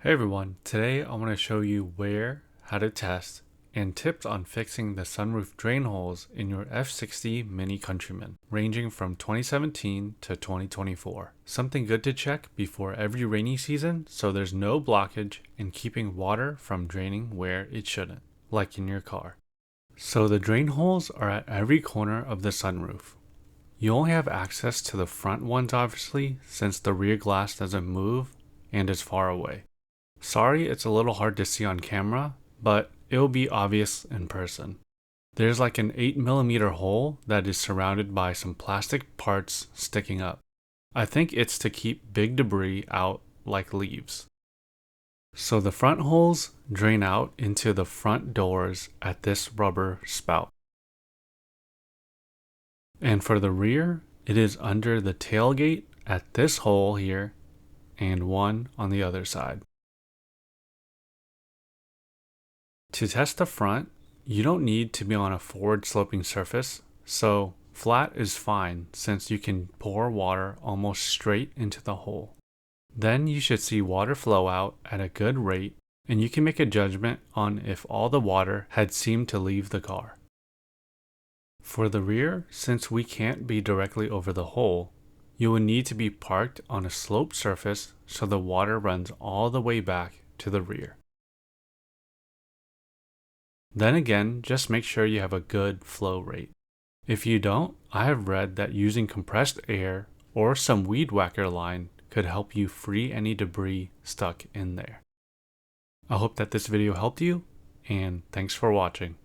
Hey everyone, today I want to show you where, how to test, and tips on fixing the sunroof drain holes in your F60 MINI Countryman, ranging from 2017 to 2024. Something good to check before every rainy season so there's no blockage and keeping water from draining where it shouldn't, like in your car. So the drain holes are at every corner of the sunroof. You only have access to the front ones obviously, since the rear glass doesn't move and is far away. Sorry it's a little hard to see on camera, but it'll be obvious in person. There's like an 8mm hole that is surrounded by some plastic parts sticking up. I think it's to keep big debris out like leaves. So the front holes drain out into the front doors at this rubber spout. And for the rear, it is under the tailgate at this hole here and one on the other side. To test the front, you don't need to be on a forward sloping surface, so flat is fine since you can pour water almost straight into the hole. Then you should see water flow out at a good rate, and you can make a judgment on if all the water had seemed to leave the car. For the rear, since we can't be directly over the hole, you will need to be parked on a sloped surface so the water runs all the way back to the rear. Then again, just make sure you have a good flow rate. If you don't, I have read that using compressed air or some weed whacker line could help you free any debris stuck in there. I hope that this video helped you, and thanks for watching.